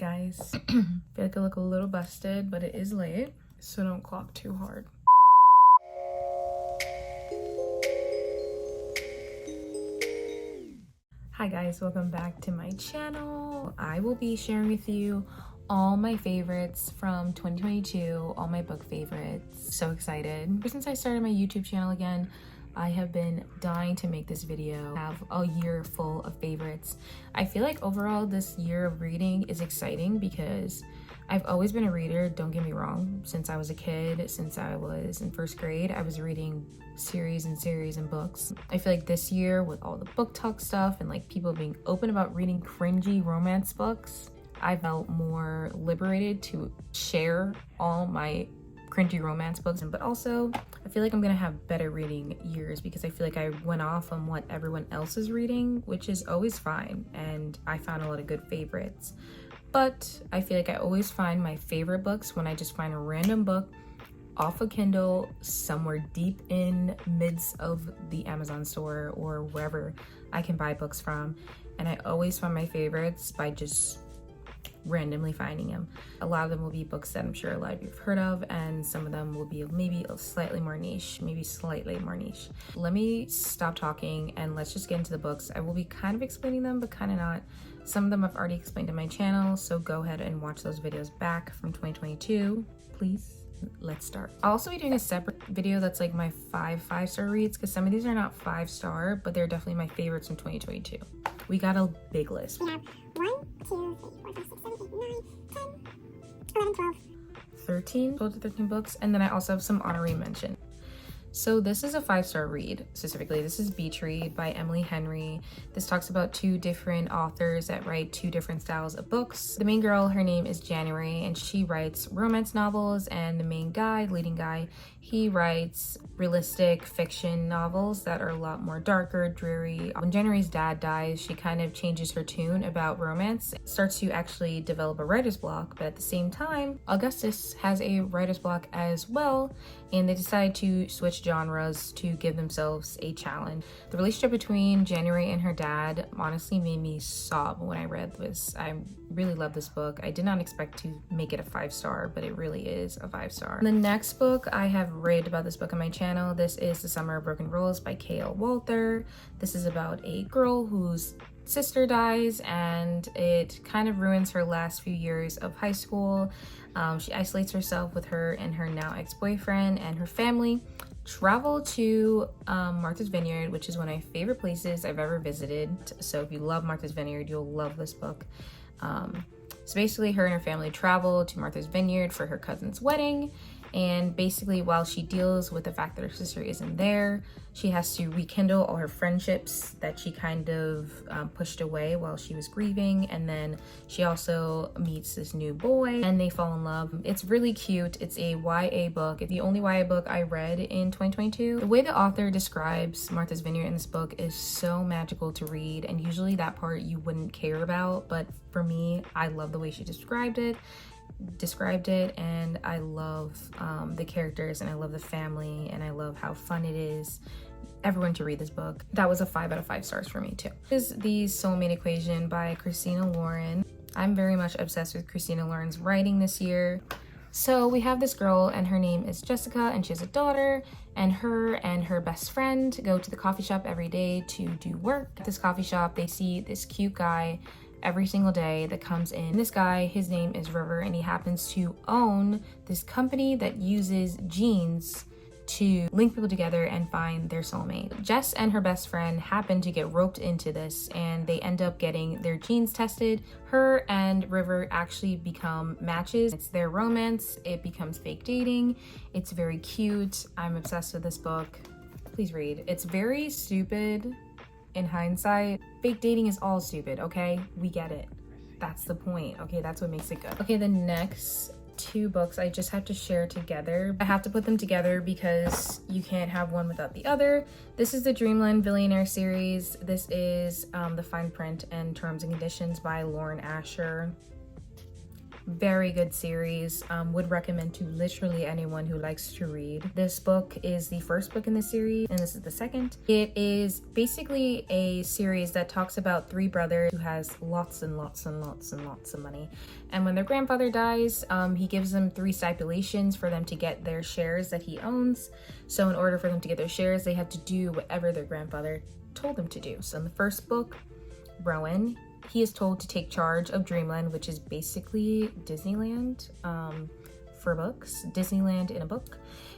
guys. I feel like I look a little busted, but it is late, so don't clock too hard. Hi guys, welcome back to my channel. I will be sharing with you all my favorites from 2022, all my book favorites. So excited. Ever since I started my YouTube channel again, I have been dying to make this video, have a year full of favorites. I feel like overall this year of reading is exciting because I've always been a reader, don't get me wrong. Since I was a kid, since I was in first grade, I was reading series and books. I feel like this year with all the book talk stuff and like people being open about reading cringy romance books, I felt more liberated to share all my cringy romance books. But also I feel like I'm gonna have better reading years because I feel like I went off on what everyone else is reading, which is always fine, and I found a lot of good favorites. But I feel like I always find my favorite books when I just find a random book off a Kindle somewhere deep in midst of the Amazon store or wherever I can buy books from. And I always find my favorites by just randomly finding them. A lot of them will be books that I'm sure a lot of you have heard of, and some of them will be maybe slightly more niche. Let me stop talking and let's just get into the books. I will be kind of explaining them, but kind of not. Some of them I've already explained on my channel, so go ahead and watch those videos back from 2022, please. Let's start. I'll also be doing a separate video that's like my five-star reads, because some of these are not 5-star, but they're definitely my favorites from 2022. We got a big list. We have 1, 2, 3, 4, 5, 6, 7, 8, 9, 10, 11, 12. 12 to 13 books, and then I also have some honorary mention. So this is a 5-star read, specifically. This is Beach Read by Emily Henry. This talks about 2 different authors that write 2 different styles of books. The main girl, her name is January, and she writes romance novels, and the main guy, leading guy, he writes realistic fiction novels that are a lot more darker, dreary. When January's dad dies, she kind of changes her tune about romance, starts to actually develop a writer's block, but at the same time, Augustus has a writer's block as well, and they decide to switch genres to give themselves a challenge. The relationship between January and her dad honestly made me sob when I read this. I really love this book. I did not expect to make it a 5-star, but it really is a 5-star. The next book, I have raved about this book on my channel. This is The Summer of Broken Rules by K.L. Walter. This is about a girl whose sister dies, and it kind of ruins her last few years of high school. She isolates herself with her and her now ex-boyfriend, and her family travel to Martha's Vineyard, which is one of my favorite places I've ever visited. So if you love Martha's Vineyard, you'll love this book. So basically her and her family travel to Martha's Vineyard for her cousin's wedding, and basically while she deals with the fact that her sister isn't there, she has to rekindle all her friendships that she kind of pushed away while she was grieving. And then she also meets this new boy and they fall in love. It's really cute. It's a YA book. It's the only YA book I read in 2022. The way the author describes Martha's Vineyard in this book is so magical to read, and usually that part you wouldn't care about, but for me, I love the way she described it, and I love the characters, and I love the family, and I love how fun it is. Everyone to read this book. That was a 5 out of 5 stars for me too. This is The Soulmate Equation by Christina Lauren. I'm very much obsessed with Christina Lauren's writing this year. So we have this girl, and her name is Jessica, and she has a daughter, and her best friend go to the coffee shop every day to do work. At this coffee shop, they see this cute guy every single day that comes in. This guy, his name is River, and he happens to own this company that uses genes to link people together and find their soulmate. Jess and her best friend happen to get roped into this, and they end up getting their genes tested. Her and River actually become matches. It's their romance. It becomes fake dating. It's very cute. I'm obsessed with this book. Please read. It's very stupid in hindsight. Fake dating is all stupid, okay? We get it. That's the point, okay? That's what makes it good. Okay, the next 2 books I just have to share together. I have to put them together because you can't have one without the other. This is the Dreamland Billionaire series. This is The Fine Print and Terms and Conditions by Lauren Asher. Very good series. Would recommend to literally anyone who likes to read. This book is the first book in the series, and this is the second. It is basically a series that talks about three brothers who has lots and lots and lots and lots of money. And when their grandfather dies, he gives them 3 stipulations for them to get their shares that he owns. So in order for them to get their shares, they have to do whatever their grandfather told them to do. So in the first book, Rowan, he is told to take charge of Dreamland, which is basically Disneyland for books, Disneyland in a book.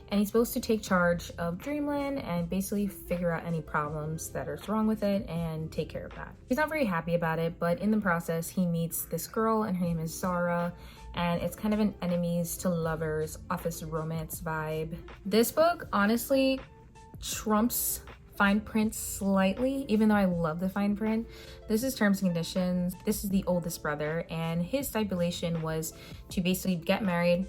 And he's supposed to take charge of Dreamland and basically figure out any problems that are wrong with it and take care of that. He's not very happy about it, but in the process, he meets this girl and her name is Zara. And it's kind of an enemies to lovers office romance vibe. This book honestly trumps fine print slightly, even though I love the fine print. This is terms and conditions. This is the oldest brother, and his stipulation was to basically get married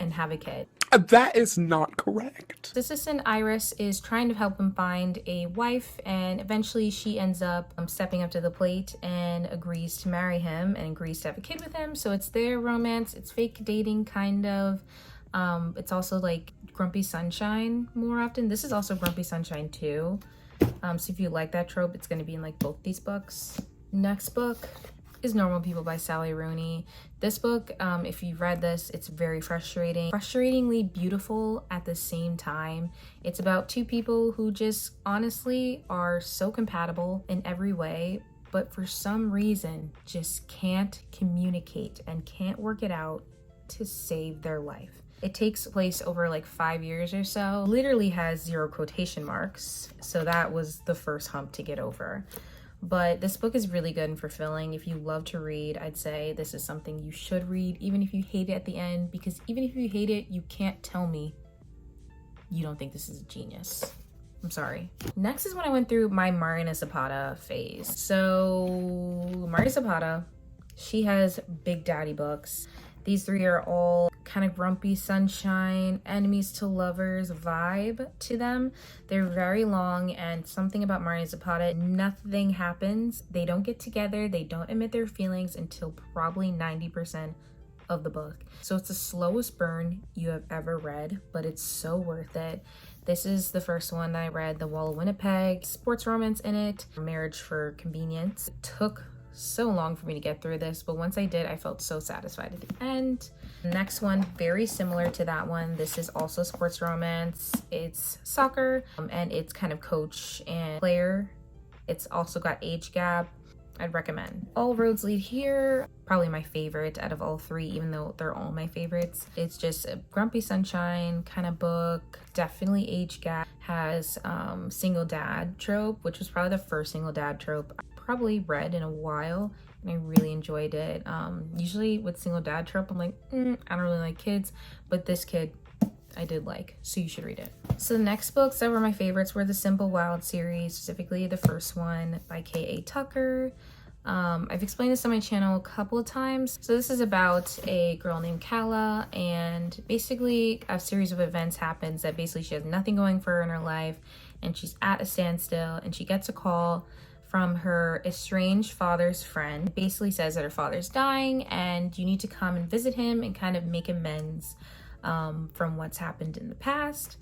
and have a kid. That is not correct. The assistant Iris is trying to help him find a wife, and eventually she ends up stepping up to the plate and agrees to marry him and agrees to have a kid with him. So it's their romance. It's fake dating kind of. It's also like Grumpy Sunshine more often. This is also Grumpy Sunshine too. So if you like that trope, it's going to be in like both these books. Next book is Normal People by Sally Rooney. This book, if you've read this, it's very frustratingly beautiful at the same time. It's about 2 people who just honestly are so compatible in every way, but for some reason just can't communicate and can't work it out to save their life. It takes place over like 5 years or so. Literally has 0 quotation marks. So that was the first hump to get over. But this book is really good and fulfilling. If you love to read, I'd say this is something you should read, even if you hate it at the end, because even if you hate it, you can't tell me you don't think this is a genius. I'm sorry. Next is when I went through my Mariana Zapata phase. So Mariana Zapata, she has Big Daddy books. These 3 are all kind of Grumpy Sunshine, enemies to lovers vibe to them. They're very long, and something about Mariana Zapata, nothing happens. They don't get together. They don't admit their feelings until probably 90% of the book. So it's the slowest burn you have ever read, but it's so worth it. This is the first one that I read, The Wall of Winnipeg. Sports romance in it, marriage for convenience. It took so long for me to get through this, but once I did, I felt so satisfied at the end. Next one, very similar to that one. This is also sports romance. It's soccer, and it's kind of coach and player. It's also got age gap. I'd recommend. All Roads Lead Here, probably my favorite out of all 3, even though they're all my favorites. It's just a Grumpy Sunshine kind of book. Definitely age gap. Has single dad trope, which was probably the first single dad trope I probably read in a while, and I really enjoyed it. Usually with single dad trope, I'm like, I don't really like kids, but this kid I did like, so you should read it. So the next books that were my favorites were the Simple Wild series, specifically the first one by K.A. Tucker. I've explained this on my channel a couple of times. So this is about a girl named Kala, and basically a series of events happens that basically she has nothing going for her in her life, and she's at a standstill, and she gets a call from her estranged father's friend. It basically says that her father's dying and you need to come and visit him and kind of make amends from what's happened in the past.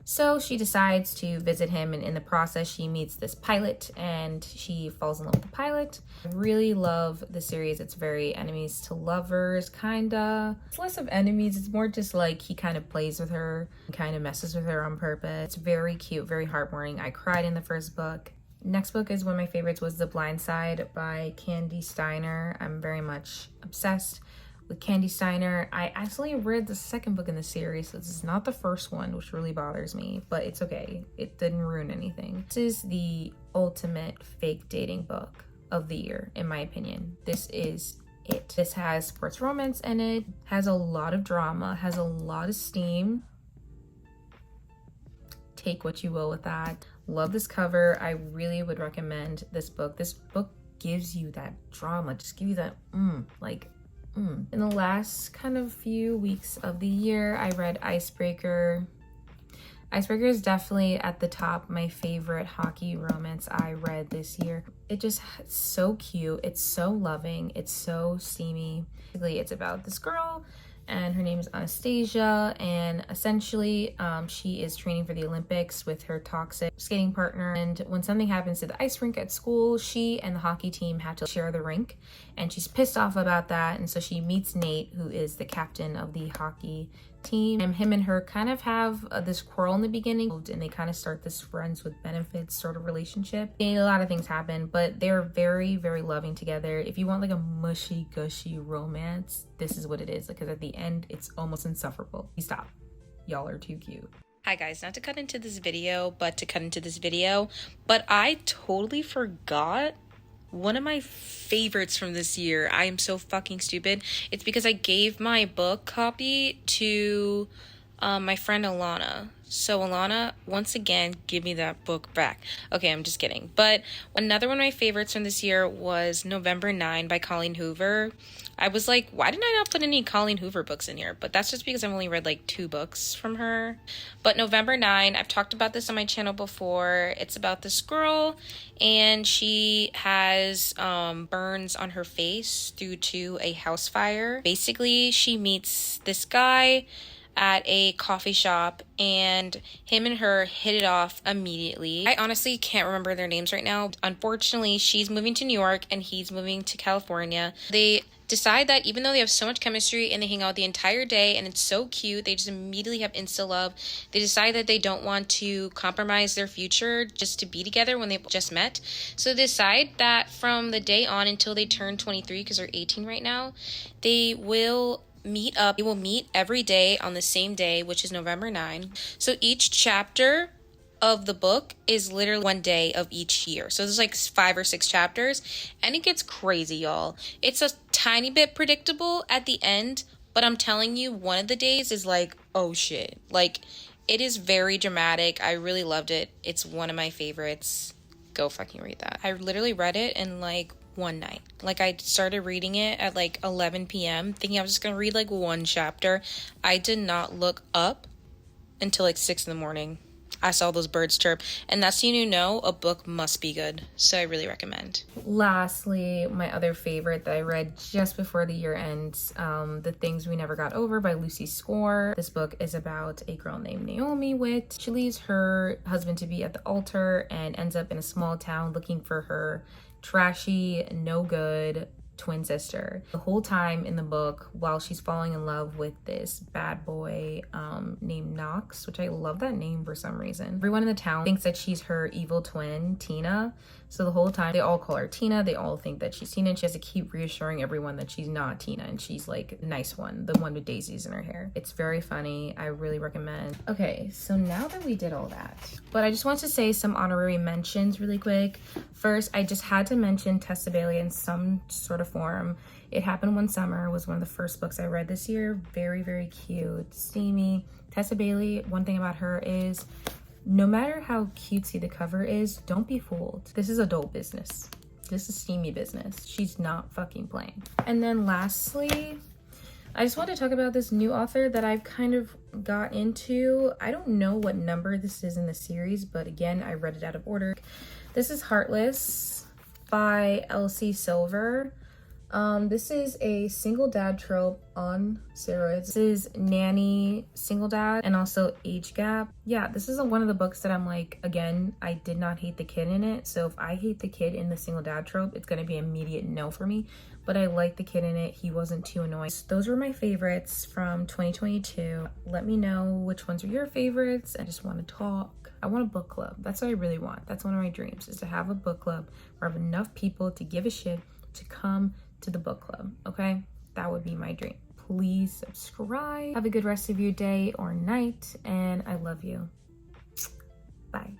So she decides to visit him, and in the process she meets this pilot and she falls in love with the pilot. I really love the series. It's very enemies to lovers kinda. It's less of enemies, it's more just like he kind of plays with her, kind of messes with her on purpose. It's very cute, very heartwarming. I cried in the first book. Next book is one of my favorites, was The Blind Side by Candy Steiner. I'm very much obsessed with Candy Steiner. I actually read the second book in the series, so this is not the first one, which really bothers me, but it's okay. It didn't ruin anything. This is the ultimate fake dating book of the year, in my opinion. This is it. This has sports romance in it, has a lot of drama, has a lot of steam. Take what you will with that. Love this cover. I really would recommend this book. This book gives you that drama, just give you that In the last kind of few weeks of the year, I read Icebreaker. Icebreaker is definitely at the top, my favorite hockey romance I read this year. It's so cute, it's so loving, it's so steamy. Basically, it's about this girl and her name is Anastasia, and essentially she is training for the Olympics with her toxic skating partner, and when something happens to the ice rink at school, she and the hockey team have to share the rink, and she's pissed off about that, and so she meets Nate, who is the captain of the hockey team, and him and her kind of have this quarrel in the beginning, and they kind of start this friends with benefits sort of relationship. And a lot of things happen, but they're very, very loving together. If you want like a mushy gushy romance, this is what it is, because at the end it's almost insufferable. Stop, y'all are too cute. Hi guys, not to cut into this video, but I totally forgot one of my favorites from this year. I am so fucking stupid. It's because I gave my book copy to my friend Alana. So Alana, once again, give me that book back. Okay, I'm just kidding. But another one of my favorites from this year was November 9 by Colleen Hoover. I was like, why didn't I not put any Colleen Hoover books in here? But that's just because I've only read like 2 books from her. But November 9, I've talked about this on my channel before. It's about this girl, and she has burns on her face due to a house fire. Basically, she meets this guy at a coffee shop, and him and her hit it off immediately. I honestly can't remember their names right now. Unfortunately, she's moving to New York and he's moving to California. They decide that even though they have so much chemistry and they hang out the entire day and it's so cute, they just immediately have insta love. They decide that they don't want to compromise their future just to be together when they just met. So they decide that from the day on until they turn 23, because they're 18 right now, they will meet up. They will meet every day on the same day, which is November 9. So each chapter of the book is literally one day of each year. So there's like 5 or 6 chapters, and it gets crazy, y'all. It's a tiny bit predictable at the end, but I'm telling you, one of the days is like, oh shit. Like, it is very dramatic. I really loved it. It's one of my favorites. Go fucking read that. I literally read it in like one night. Like, I started reading it at like 11 p.m. thinking I was just gonna read like one chapter. I did not look up until like 6 in the morning. I saw those birds chirp, and that's when you know a book must be good. So I really recommend. Lastly, my other favorite that I read just before the year ends, The Things We Never Got Over by Lucy Score. This book is about a girl named Naomi Witt. She leaves her husband to be at the altar and ends up in a small town looking for her trashy, no good twin sister. The whole time in the book, while she's falling in love with this bad boy named Knox, which I love that name for some reason. Everyone in the town thinks that she's her evil twin, Tina. So the whole time they all call her Tina. They all think that she's Tina, and she has to keep reassuring everyone that she's not Tina and she's like the nice one, the one with daisies in her hair. It's very funny. I really recommend. Okay, so now that we did all that, but I just want to say some honorary mentions really quick. First, I just had to mention Tessa Bailey in some sort of form. It Happened One Summer was one of the first books I read this year. Very, very cute, steamy. Tessa Bailey, one thing about her is no matter how cutesy the cover is, don't be fooled. This is adult business. This is steamy business. She's not fucking playing. And then lastly, I just want to talk about this new author that I've kind of got into. I don't know what number this is in the series, but again, I read it out of order. This is Heartless by Elsie Silver. This is a single dad trope on steroids. This is nanny, single dad, and also age gap. Yeah, this is one of the books that I'm like, again, I did not hate the kid in it. So if I hate the kid in the single dad trope, it's gonna be an immediate no for me. But I like the kid in it. He wasn't too annoying. Those were my favorites from 2022. Let me know which ones are your favorites. I just want to talk. I want a book club. That's what I really want. That's one of my dreams, is to have a book club where I have enough people to give a shit to come to the book club. Okay, that would be my dream. Please subscribe. Have a good rest of your day or night, and I love you. Bye.